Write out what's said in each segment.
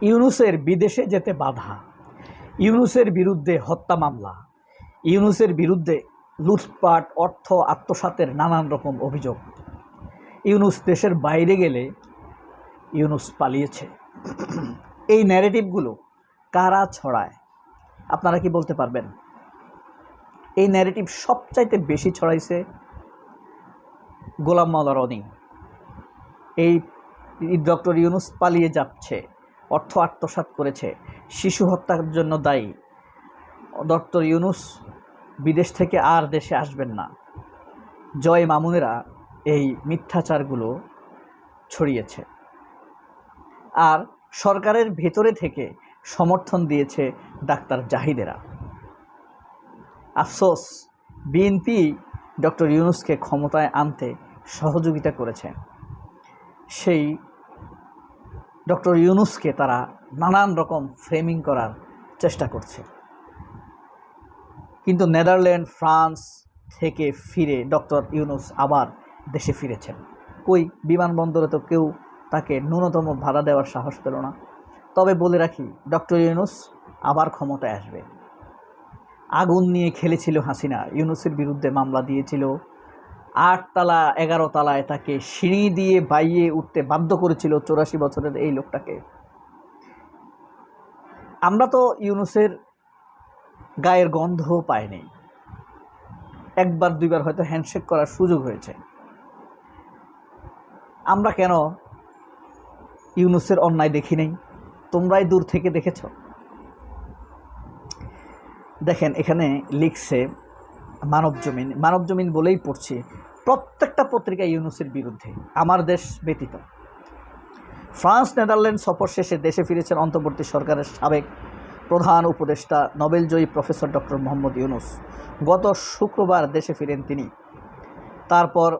ইউনূসের বিদেশে যেতে বাধা, ইউনূসের বিরুদ্ধে হত্যা মামলা, ইউনূসের বিরুদ্ধে লুটপাট, অর্থ আত্মসাতের নানান রকম অভিযোগ। ইউনূস দেশের বাইরে গেলে ইউনূস পালিয়েছে। এই ন্যারেটিভগুলো কারা ছড়ায় আপনারা কি বলতে পারবেন? এই ন্যারেটিভ সবচাইতে বেশি ছড়াইছে গোলাম মাওলা রনি। এই ডক্টর ইউনূস পালিয়ে যাচ্ছে, অর্থ আত্মসাৎ করেছে, শিশু হত্যার জন্য দায়ী, ডক্টর ইউনূস বিদেশ থেকে আর দেশে আসবেন না, জয় মামুনেরা এই মিথ্যাচারগুলো ছড়িয়েছে। আর সরকারের ভেতরে থেকে সমর্থন দিয়েছে ডাক্তার জাহিদেরা। আফসোস, বিএনপি ডক্টর ইউনূসকে ক্ষমতায় আনতে সহযোগিতা করেছে। সেই ডক্টর ইউনূসকে তারা নানান রকম ফ্রেমিং করার চেষ্টা করছে। কিন্তু নেদারল্যান্ড, ফ্রান্স থেকে ফিরে ডক্টর ইউনূস আবার দেশে ফিরেছেন। কই, বিমানবন্দরে তো কেউ তাকে ন্যূনতম ভাড়া দেওয়ার সাহস পেল না। তবে বলে রাখি, ডক্টর ইউনূস আবার ক্ষমতায় আসবে। আগুন নিয়ে খেলেছিল হাসিনা, ইউনূসের বিরুদ্ধে মামলা দিয়েছিল, 8 তলা 11 তলায় তাকে সিঁড়ি দিয়ে বাইয়ে উঠতে বাধ্য করেছিল 84 বছরের এই লোকটাকে। আমরা তো ইউনূসের গায়ের গন্ধও পাইনি, একবার দুইবার হয়তো হ্যান্ডশেক করার সুযোগ হয়েছে। আমরা কেন ইউনূসের অন্যায় দেখি নাই? তোমরাই দূর থেকে দেখেছ। দেখেন, এখানে লিখছে মানব জমিন বলেই পড়ছি, প্রত্যেকটা পত্রিকা ইউনূসের বিরুদ্ধে, আমার দেশ ব্যতীত। ফ্রান্স নেদারল্যান্ড সফর শেষে দেশে ফিরেছেন অন্তর্বর্তী সরকারের সাবেক প্রধান উপদেষ্টা নোবেলজয়ী প্রফেসর ডক্টর মোহাম্মদ ইউনূস। গত শুক্রবার দেশে ফিরেন তিনি। তারপর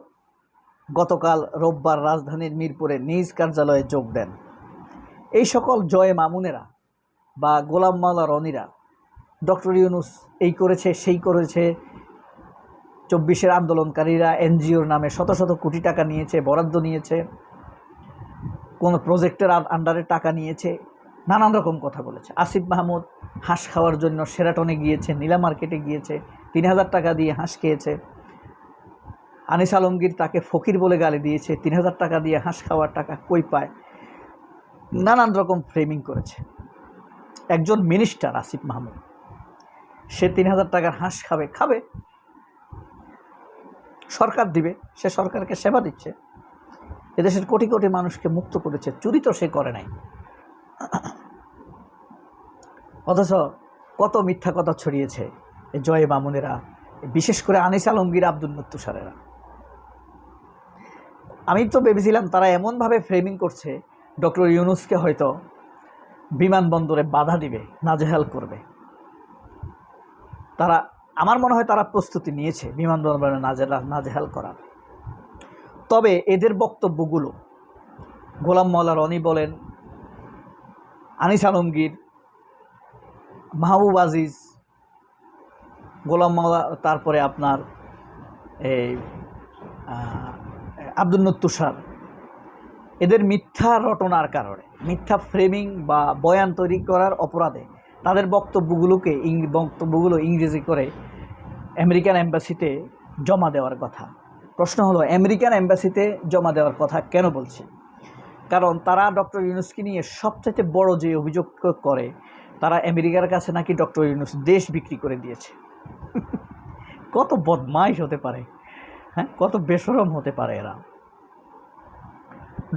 গতকাল রোববার রাজধানীর মিরপুরে নিজ কার্যালয়ে যোগ দেন। এই সকল জয় মামুনেরা বা গোলাম মাওলা রনিরা ডক্টর ইউনূস এই করেছে সেই করেছে, 24-এর আন্দোলনকারীরা এনজিওর নামে শত শত কোটি টাকা নিয়েছে, বরাদ্দ নিয়েছে, কোনো প্রজেক্টের আন্ডারে টাকা নিয়েছে, নানান রকম কথা বলেছে। আসিফ মাহমুদ হাঁস খাওয়ার জন্য শেরাটনে গিয়েছে, নীলা মার্কেটে গিয়েছে, 3000 টাকা দিয়ে হাঁস খেয়েছে। আনিস আলমগীর তাকে ফকির বলে গালি দিয়েছে, 3000 টাকা দিয়ে হাঁস খাওয়ার টাকা কই পায়। নানান রকম ফ্রেমিং করেছে। একজন মিনিস্টার আসিফ মাহমুদ, সে 3000 টাকার হাঁস খাবে, সরকার দিবে, সে সরকারকে সেবা দিচ্ছে, এদেশের কোটি কোটি মানুষকে মুক্ত করেছে, চুরি তো সে করে নাই। অথচ কত মিথ্যা কথা ছড়িয়েছে এই জয় মামুনেরা, বিশেষ করে আনিস আলমগীর, আব্দুল তুষারেরা। আমি তো ভেবেছিলাম তারা এমনভাবে ফ্রেমিং করছে ডক্টর ইউনূসকে হয়তো বিমানবন্দরে বাধা দিবে, নাজেহাল করবে। তারা, আমার মনে হয় তারা প্রস্তুতি নিয়েছে বিমানবন্দরে নাজেহাল করার। তবে এদের বক্তব্যগুলো, গোলাম মাওলা রনি বলেন, আনিস আলমগীর, মাহবুব আজিজ, গোলাম মাওলা, তারপরে আপনার এই আব্দুল তুষার, এদের মিথ্যা রটনার কারণে, মিথ্যা ফ্রেমিং বা বয়ান তৈরি করার অপরাধে তাদের বক্তব্যগুলো ইংরেজি করে আমেরিকান এম্বাসিতে জমা দেওয়ার কথা। প্রশ্ন হলো, আমেরিকান এম্বাসিতে জমা দেওয়ার কথা কেন বলছি? কারণ তারা ডক্টর ইউনূসকে নিয়ে সবচেয়ে বড় যে অভিযোগ করে, তারা আমেরিকার কাছে নাকি ডক্টর ইউনূস দেশ বিক্রি করে দিয়েছে। কত বদমাইশ হতে পারে, হ্যাঁ, কত বেশরম হতে পারে এরা।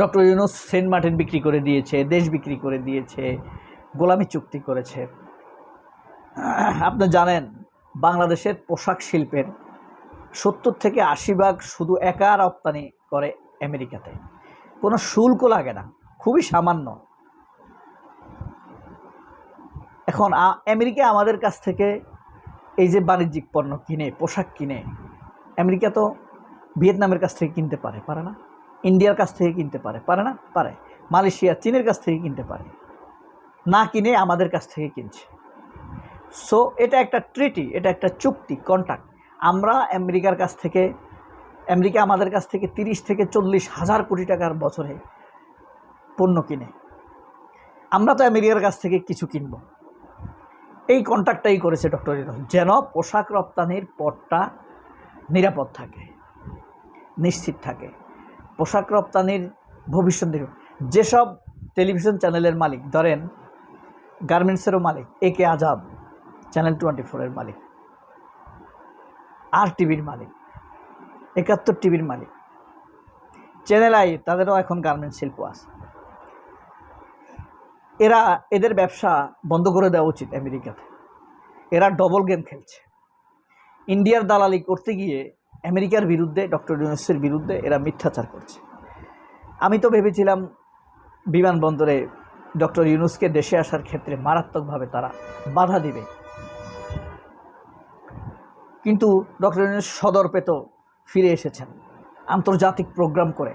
ডক্টর ইউনূস সেন্ট মার্টিন বিক্রি করে দিয়েছে, দেশ বিক্রি করে দিয়েছে, গোলামি চুক্তি করেছে। আপনি জানেন, বাংলাদেশের পোশাক শিল্পের 70 থেকে 80% শুধু একা রপ্তানি করে আমেরিকাতে, কোনো শুল্ক লাগে না, খুবই সামান্য। এখন আমেরিকা আমাদের কাছ থেকে এই যে বাণিজ্যিক পণ্য কিনে, পোশাক কিনে, আমেরিকা তো ভিয়েতনামের কাছ থেকে কিনতে পারে না? ইন্ডিয়ার কাছ থেকে কিনতে পারে না? পারে। মালয়েশিয়া, চীনের কাছ থেকে কিনতে পারে না, কিনে আমাদের কাছ থেকে কিনছে। সো এটা একটা ট্রিটি, এটা একটা চুক্তি, কন্ট্রাক্ট। আমরা আমেরিকার কাছ থেকে, আমেরিকা আমাদের কাছ থেকে 30 থেকে 40 হাজার কোটি টাকার বছরে পণ্য কিনে। আমরা তো আমেরিকার কাছ থেকে কিছু কিনব, এই কন্ট্রাক্টটাই করেছে ডক্টর ইউনূস, যেন পোশাক রপ্তানির পথটা নিরাপদ থাকে, নিশ্চিত থাকে। পোশাক রপ্তানির ভবিষ্যৎ যেসব টেলিভিশন চ্যানেলের মালিক, ধরেন গার্মেন্টসেরও মালিক একে আজাদ, চ্যানেল 24-এর মালিক, আর টিভির মালিক, 71 টিভির মালিক, চ্যানেল আই, তাদেরও এখন গার্মেন্টস শিল্প আছে। এদের ব্যবসা বন্ধ করে দেওয়া উচিত আমেরিকাতে। এরা ডবল গেম খেলছে। ইন্ডিয়ার দালালি করতে গিয়ে আমেরিকার বিরুদ্ধে, ডক্টর ইউনূসের বিরুদ্ধে এরা মিথ্যাচার করছে। আমি তো ভেবেছিলাম বিমানবন্দরে ডক্টর ইউনূসকে দেশে আসার ক্ষেত্রে মারাত্মকভাবে তারা বাধা দিবে, কিন্তু ডক্টর ইউনূস সদর পেত ফিরে এসেছেন আন্তর্জাতিক প্রোগ্রাম করে।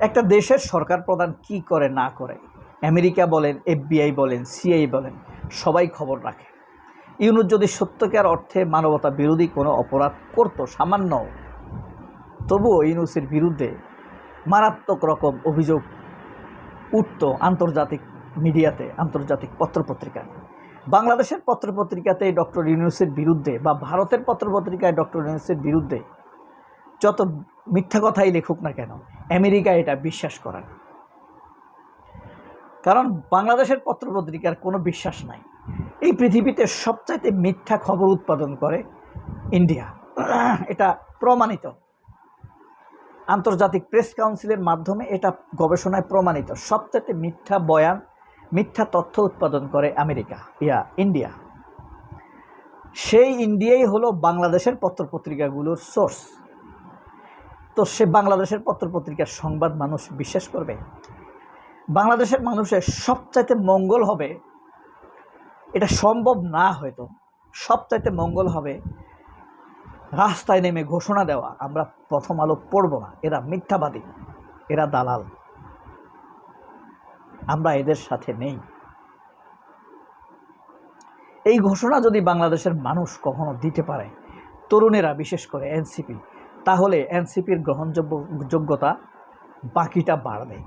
একটা দেশের সরকার প্রধান কি করে না করে, আমেরিকা বলেন, FBI বলেন, CIA বলেন, সবাই খবর রাখে। ইউনূস যদি সত্যিকার অর্থে মানবতা বিরোধী কোনো অপরাধ করত সামান্য, তবুও ইউনূসের বিরুদ্ধে মারাত্মক রকম অভিযোগ উঠত আন্তর্জাতিক মিডিয়াতে, আন্তর্জাতিক পত্রপত্রিকায়। বাংলাদেশের পত্রপত্রিকাতে ডক্টর ইউনূসের বিরুদ্ধে বা ভারতের পত্রপত্রিকায় ডক্টর ইউনূসের বিরুদ্ধে যত মিথ্যা কথাই লেখুক না কেন, আমেরিকা এটা বিশ্বাস করে না। কারণ বাংলাদেশের পত্রপত্রিকার কোনো বিশ্বাস নাই। এই পৃথিবীতে সবচাইতে মিথ্যা খবর উৎপাদন করে ইন্ডিয়া, এটা প্রমাণিত। আন্তর্জাতিক প্রেস কাউন্সিলের মাধ্যমে এটা গবেষণায় প্রমাণিত। সবচাইতে মিথ্যা বয়ান, মিথ্যা তথ্য উৎপাদন করে ইন্ডিয়া। সেই ইন্ডিয়াই হলো বাংলাদেশের পত্রপত্রিকাগুলোর সোর্স। তো সে বাংলাদেশের পত্রপত্রিকার সংবাদ মানুষ বিশ্বাস করবে? বাংলাদেশের মানুষের সবচাইতে মঙ্গল হবে, এটা সম্ভব না হয়তো, সবচাইতে মঙ্গল হবে রাস্তায় নেমে ঘোষণা দেওয়া, আমরা প্রথম আলো পড়ব না, এরা মিথ্যাবাদী, এরা দালাল, আমরা এদের সাথে নেই। এই ঘোষণা যদি বাংলাদেশের মানুষ কখনো দিতে পারে, তরুণেরা বিশেষ করে এনসিপি, তাহলে এনসিপির গ্রহণযোগ্যতা বাকিটা বাড়বে।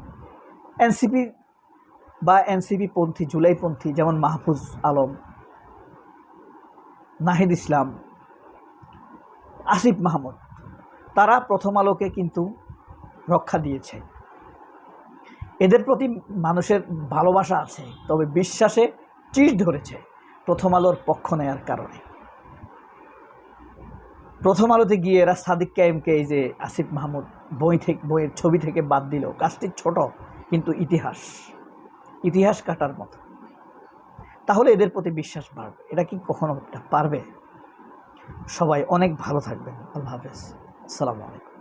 এনসিপি বা এনসিপি পন্থী, জুলাইপন্থী, যেমন মাহফুজ আলম, নাহিদ ইসলাম, আসিফ মাহমুদ, তারা প্রথম আলোকে কিন্তু রক্ষা দিয়েছে। এদের প্রতি মানুষের ভালোবাসা আছে, তবে বিশ্বাসে চিড় ধরেছে প্রথম আলোর পক্ষ নেয়ার কারণে। প্রথম আলোতে গিয়ে এরা সাদিক কায়েমকে, এই যে আসিফ মাহমুদ বইয়ের ছবি থেকে বাদ দিল, কাজটি ছোট কিন্তু ইতিহাস কাটার মতো। তাহলে এদের প্রতি বিশ্বাস বাড়বে। এটা কি কখনো পারবে? সবাই অনেক ভালো থাকবেন। আল্লাহ হাফেজ। আসসালামু আলাইকুম।